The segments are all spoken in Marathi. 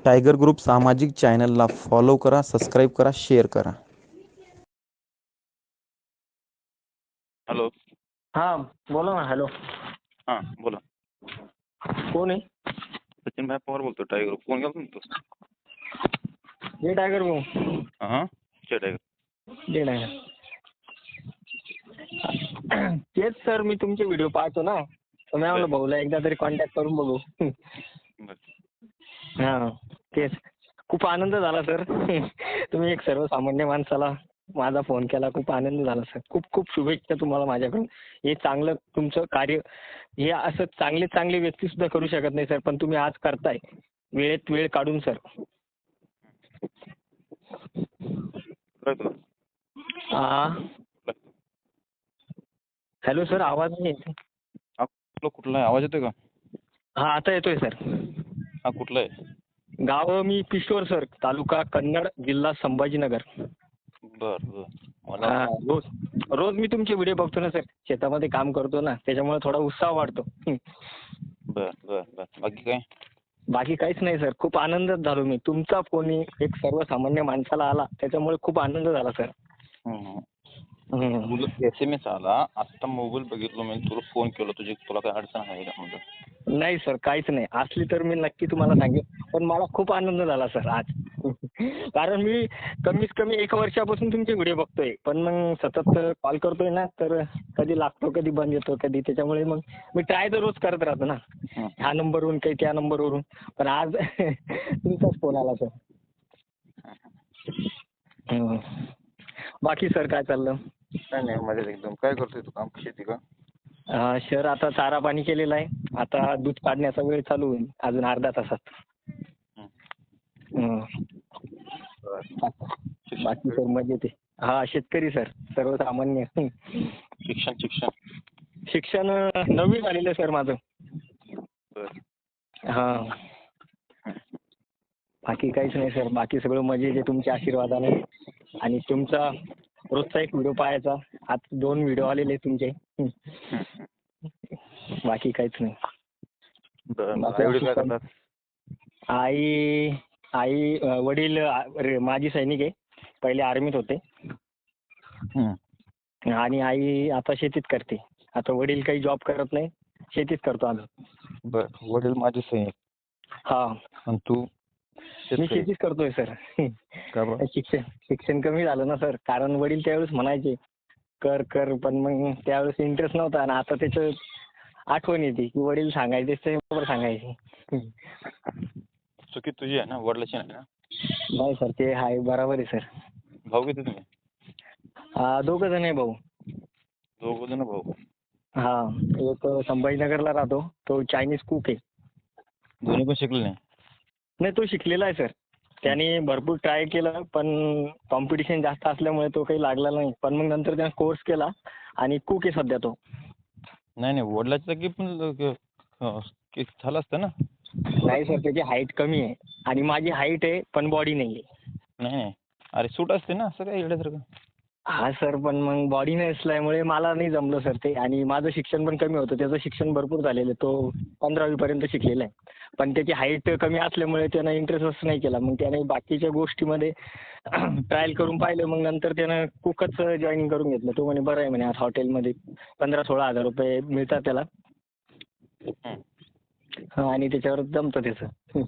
टायगर ग्रुप सामाजिक चॅनलला फॉलो करा, सबस्क्राईब करा, शेअर करा. हॅलो. हा बोला ना. हॅलो. हां बोला. कोण आहे? सचिन भाई पवार बोलतो, टायगर ग्रुप. फोन केला तुम्ही तो? जे टायगर भाऊ. हां जय टायगर. जे टायगर. तेच सर, मी तुमचे व्हिडिओ पाहतो ना, तर मी म्हणलं भाऊला एकदा तरी कॉन्टॅक्ट करून बघू. हा तेच. खूप आनंद झाला सर. तुम्ही एक सर्वसामान्य माणसाला माझा फोन केला, खूप आनंद झाला सर. खूप खूप शुभेच्छा तुम्हाला माझ्याकडून. हे चांगलं तुमचं कार्य, हे असं चांगले चांगले व्यक्ती सुद्धा करू शकत नाही सर, पण तुम्ही आज करताय वेळेत वेळ काढून सर. हा. हॅलो सर, आवाज नाही येत. कुठला आहे? आवाज येतोय का? हा आता येतोय सर. हा कुठला आहे? गाव मी पिशोर सर, तालुका कन्नड, जिल्हा संभाजीनगर. बर बर. मला हा, रोज रोज मी तुमचे व्हिडिओ बघतो ना सर, शेतामध्ये काम करतो ना, त्याच्यामुळे थोडा उत्साह वाढतो. बर बर बर. बाकी काय? बाकी काहीच नाही सर. खूप आनंदात झालो मी. तुमचा फोन एक सर्वसामान्य माणसाला आला, त्याच्यामुळे खूप आनंद झाला सर. SMS आला आता, मोबाईल बघितलो मी, तुला फोन केला. तुला काय अडचण आहे का म्हणलं? नाही सर, काहीच नाही. असली तर मी नक्की तुम्हाला सांगेन, पण मला खूप आनंद झाला सर आज. कारण मी कमीत कमी 1 वर्षापासून तुमचे व्हिडिओ बघतोय, पण मग सतत कॉल करतोय ना, तर कधी लागतो, कधी बंद येतो, कधी. त्याच्यामुळे मग मी ट्राय तर रोज करत राहतो ना, ह्या नंबरवरून काही त्या नंबरवरून. पण आज तुमचाच फोन आला सर. बाकी सर काय चाललं? काय नाही, मजेत एकदम. काय करतोय तू काम? शेती का? सर आता चारा पाणी केलेला आहे. आता दूध काढण्याचा वेळ चालू होईल अजून अर्ध्या तासात. बाकी सर मजेत आहे. हा शेतकरी सर, सर्वसामान्य. शिक्षण शिक्षण 9वी झालेलं आहे सर माझं. हा. बाकी काहीच नाही सर. बाकी सगळं मजेत आहे तुमच्या आशीर्वादाने. आणि तुमचा रोजचा एक व्हिडिओ पाहायचा. आता 2 व्हिडिओ आलेले तुमचे. बाकी काहीच नाही. आई वडील माजी सैनिक आहे, पहिले आर्मीत होते. आणि आई आता शेतीत करते. आता वडील काही जॉब करत नाही, शेतीच करतो आम्ही. बर. वडील माझे सैनिक. हा. आणि तू? मी शेतीच करतोय सर. शिक्षण कमी झालं ना सर, कारण वडील त्यावेळेस म्हणायचे कर कर, पण मग त्यावेळेस इंटरेस्ट नव्हता. आणि आता त्याचं आठवण येते की वडील सांगायचे ते बरोबर सांगायचे. चुकी तुझी आहे ना, वडिलांची नाही ना? नाही सर, ते आहे बरोबर आहे सर. भाऊ किती तुम्ही? 2 जण आहे भाऊ. 2 जण भाऊ? हा. एक संभाजीनगरला राहतो, तो चायनीज कुक आहे. दोन्ही पण शिकले नाही? नाही, तो शिकलेला आहे सर. त्याने भरपूर ट्राय केलं, पण कॉम्पिटिशन जास्त असल्यामुळे तो काही लागला नाही. पण मग नंतर त्याने कोर्स केला आणि कुक आहे सध्या तो. नाही वडिलांच्या जागी पण झालं असतं ना? नाही सर, त्याची हाईट कमी आहे आणि माझी हाईट आहे पण बॉडी नाही आहे. नाही अरे सूट असते ना, असं काय येण्यासारखं? हा सर, पण मग बॉडी नसल्यामुळे मला नाही जमलं सर ते. आणि माझं शिक्षण पण कमी होतं, त्याचं शिक्षण भरपूर झालेलं. तो 15वी पर्यंत शिकलेला आहे, पण त्याची हाईट कमी असल्यामुळे त्यानं इंटरेस्टच नाही केला. मग त्याने बाकीच्या गोष्टीमध्ये ट्रायल करून पाहिलं. मग नंतर त्यानं कुकच जॉईनिंग करून घेतलं. तो म्हणे बरं आहे म्हणे, आज हॉटेलमध्ये 15-16 हजार रुपये मिळतात त्याला. आणि त्याच्यावर जमतं त्याचं.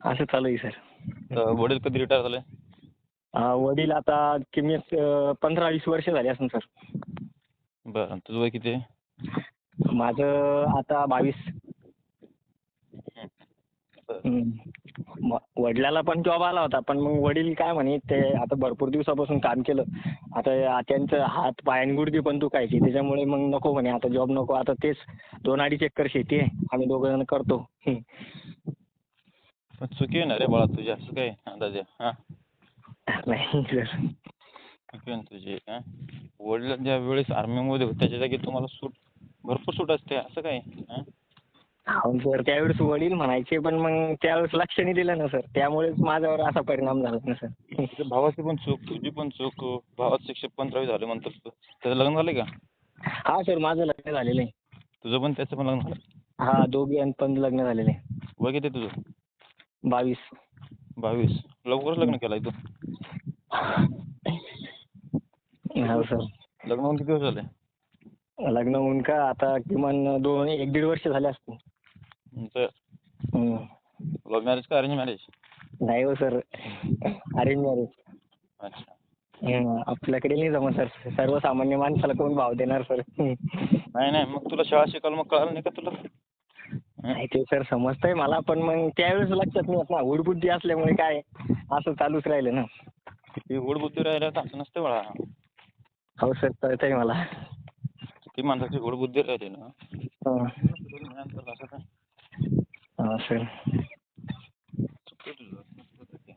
असं चालू आहे सर. वडील कधी रिटायर झाले? वडील आता किमीत 15-20 वर्ष झाले असेल सर. बरं. तुझं वय किती आहे? माझं आता 22. वडिलाला पण जॉब आला होता, पण मग वडील काय म्हणे, ते आता भरपूर दिवसापासून काम केलं, आता त्यांचं हात पाय आणि गुडघे पण दुखायचे. त्याच्यामुळे मग नको म्हणे, आता जॉब नको. आता तेच 2-2.5 एकर शेती आहे, आम्ही 2 जण करतो. पण चुकी आहे ना रे बाळा तुझी, असं काय अंदाजे? नाही सर, चुकी आहे तुझी. वडील ज्या वेळेस आर्मीमध्ये होते त्याच्या जागी तुम्हाला भरपूर सूट असते, असं काय? हो सर, त्यावेळेस वडील म्हणायचे, पण मग त्यावेळेस लक्ष नाही दिलं ना सर, त्यामुळेच माझ्यावर असा परिणाम झाला ना सर. तुझ्या भावाची पण चूक, तुझी पण चूक. भावाचं शिक्षण 15वी झालं म्हणतात, त्याचं लग्न झालं का? हा सर, माझं लग्न झालेलं आहे. तुझं पण त्याचं पण लग्न झालं? हा, दोघे पण लग्न झालेले आहे. वय किती आहे तुझं? 22. 22. लवकरच लग्न केलंय तू. हो सर. लग्न होऊन किती वर्ष झाले? लग्न होऊन का आता किमान 1-1.5 वर्ष झाले असतील. तर हम्म. लव्ह मॅरेज का अरेंज मॅरेज? नाही हो सर, अरेंज मॅरेज. अच्छा. आपल्याकडे नाही जमत सर, सर्वसामान्य माणसाला कोण भाव देणार सर. नाही नाही, मग तुला शाळा शिकायला मग कळालं नाही का तुला? नाही ते सर समजतंय मला, पण मग त्यावेळेस लक्षात नाही येत ना, हुडबुद्धी असल्यामुळे काय असं चालूच राहिलं ना. किती गोडबुद्धी राहिल्या तर असं नसते बाळा. हो सर, कळतंय मला. किती माणसाची गोडबुद्धी राहते ना. हं. तर असं काय हा सर. चुकतं तुझं.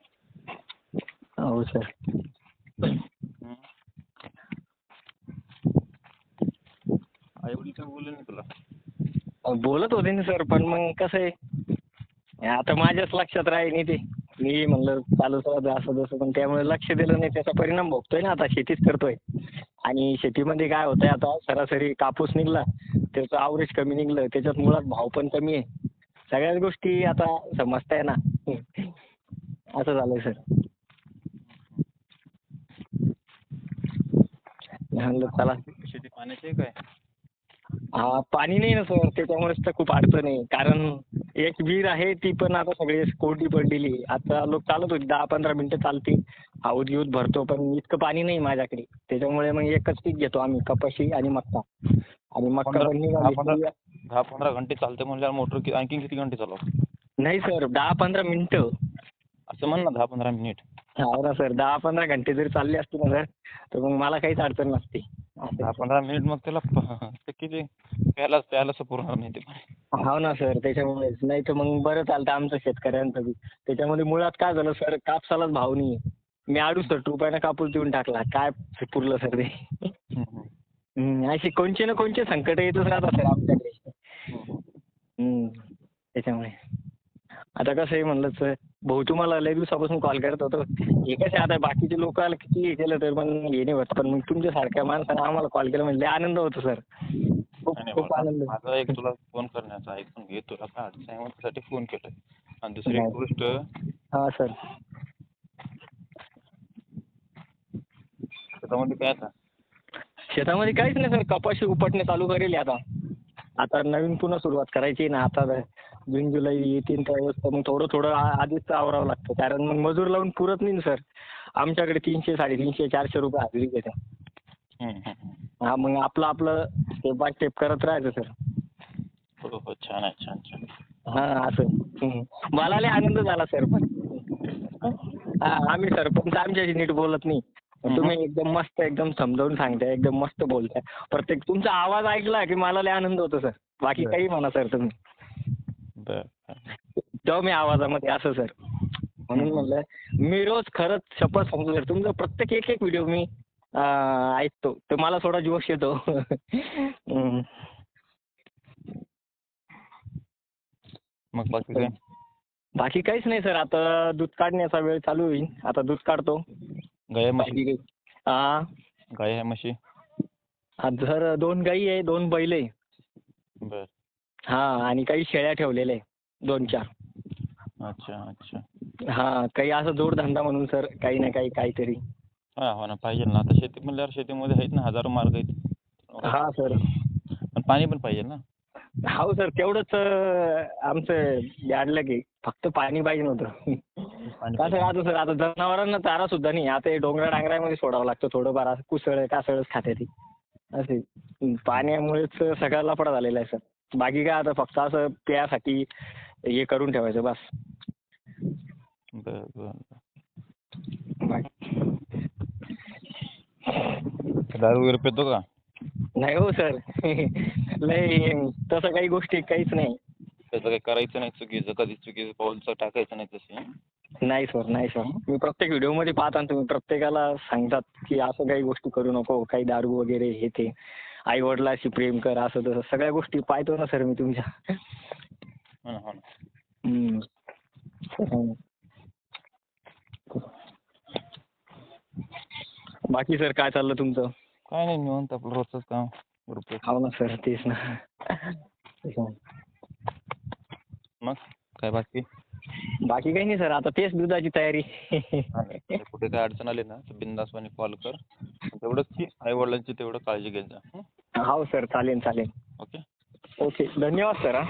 हो सर. हं. आई वडील काय बोलले नाही तुला? बोलत होते ना सर, पण मग कसं आहे आता माझ्याच लक्षात राही नाही ते. मी म्हणलं चालूच राहतं असं तसं, पण त्यामुळे लक्ष दिलं नाही, त्याचा परिणाम भोगतोय ना आता, शेतीच करतोय. आणि शेतीमध्ये काय होतंय आता, सरासरी कापूस निघला त्याचं आवरेज कमी निघलं, त्याच्यात मुळात भाव पण कमी आहे. सगळ्याच गोष्टी आता समजताय ना. असं झालंय सर. म्हणलं चला. शेती पाण्याची आहे काय? पाणी नाही ना सर, त्याच्यामुळेच तर खूप अडचण आहे. कारण एक विहीर आहे, ती पण आता सगळी कोरडी पडलेली आहे. आता लोक चालत होते 10-15 मिनिटं चालते, हौद यूज भरतो, पण इतकं पाणी नाही माझ्याकडे. त्याच्यामुळे मग एकच पीक घेतो आम्ही, कपाशी आणि मक्का. आणि मक्का पण निघाली तरी 10-15 घंटे चालते म्हणल्यावर मोटर आणखी किती घंटे चालव? नाही सर, 10-15 मिनिटं. असं म्हण ना, 10-15 मिनिट. हो ना सर, 10-15 घंटे जरी चालले असते ना सर, तर मग मला काहीच अडचण नसते. 10-15 मिनिट मग त्याला ते किती प्यायला पुरणार नाही ते पाणी. हो ना सर, त्याच्यामुळेच. नाही तर मग बरं चालतं आमचं शेतकऱ्यांचं बी. त्याच्यामध्ये मुळात काय झालं सर, कापसालाच भाव नाही. मी 68 रुपयानं कापूस देऊन टाकला. काय पुरलं सर ते. असे कोणचे ना कोणचे संकट येतच राहतात सर आमच्याकडे. त्याच्यामुळे आता कसं आहे म्हणलं सर, भाऊ तुम्हाला लय दिवसापासून कॉल करत होतो. हे कसं आता बाकीचे लोकांना किती हे केलं तर पण हे नाही होत, पण मग तुमच्यासारख्या माणसानं आम्हाला कॉल केला म्हणजे आनंद होतो सर. नाही खूप बाबा, आनंद. माझा एक तुला फोन करण्याचा ऐकून घे, तुला काय अडचण आहे त्यासाठी फोन केलाय. आणि दुसरी एक नाही. गोष्ट, हा सर. शेतामध्ये काय आता? शेतामध्ये काहीच नाही सर, कपाशी उपटणे चालू करेल आता. आता नवीन पुन्हा सुरुवात करायची ना. आता जून जुलै येतील त्यावेळेस तर मग थोडं थोडं आधीच आवरावं लागतं, कारण मग मजूर लावून पुरत नाही ना सर. आमच्याकडे 300, 350, 400 रुपये हजेरी घेते. हा, मग आपलं स्टेप बाय स्टेप करत राहायचं सर. हो हो, छान आहे, छान छान. हा असं. मला लय आनंद झाला सर, पण आम्ही सरपंच आमच्याशी नीट बोलत नाही. तुम्ही एकदम मस्त एकदम समजावून सांगताय, एकदम मस्त बोलताय. प्रत्येक तुमचा आवाज ऐकला की मला लय आनंद होतो सर. बाकी काही म्हणा सर तुम्ही. तेव्हा मी आवाजामध्ये असं सर. म्हणून म्हणलं मी रोज खरंच शपथ सांगतो सर, तुमचा प्रत्येक एक व्हिडिओ मी ऐकतो, तर मला थोडा जोश येतो. मग बाकी काय? बाकी काहीच नाही सर, आता दूध काढण्याचा वेळ चालू होईल, आता दूध काढतो. गाय म्हशी? हा, गाय आहे म्हशी? सर 2 गाई आहे, 2 बैल आहे. बर. हा, आणि काही शेळ्या ठेवलेल्या आहे 2-4. अच्छा अच्छा. हा, काही असं जोडधंदा म्हणून सर, काही ना काही काहीतरी. हा, हो ना, पाहिजे ना. आता शेती म्हणल्यावर शेतीमध्ये आहेत ना हजारो मार्ग आहेत. हा सर. पण पाणी पण पाहिजे ना. हो सर, तेवढंच आमचं याडलं की फक्त पाणी पाहिजे नव्हतं. कसं राहतं सर, आता जनावरांना चारा सुद्धा नाही. आता हे डोंगरा डांगरामध्ये सोडावं लागतं थोडंफार, असं कुसळ कासळच खाते ती. असे पाण्यामुळेच सगळा लफडा झालेला आहे सर. बाकी काय आता फक्त असं प्यासाठी हे करून ठेवायचं बस. बर बर. दारू वगैरे पितो का? नाही हो सर. लय तसं काही गोष्टी काहीच नाही. त्याचं काही करायचं नाही चुकीचं, कधी चुकीचं पाऊलचं टाकायचं नाही तसे. नाही सर, नाही सर. मी प्रत्येक व्हिडिओमध्ये पाहता तुम्ही प्रत्येकाला सांगतात की असं काही गोष्टी करू नको, काही दारू वगैरे हे ते. आई वडिलांशी प्रेम कर, असं तसं सगळ्या गोष्टी पाहतो ना सर मी तुमच्या. हो ना, हो ना. बाकी सर काय चाललं तुमचं? काय नाही, निवांत आपलं रोजचंच काम. हो ना सर, तेच ना. मग काय बाकी बाकी काही नाही सर, आता तेच दुधाची तयारी. कुठे काय अडचण आली ना तर बिनधास्तपणे कॉल कर. तेवढंच की आई वडिलांची तेवढं काळजी घेत जा. हो सर, चालेल चालेल. ओके. ओके, धन्यवाद सर.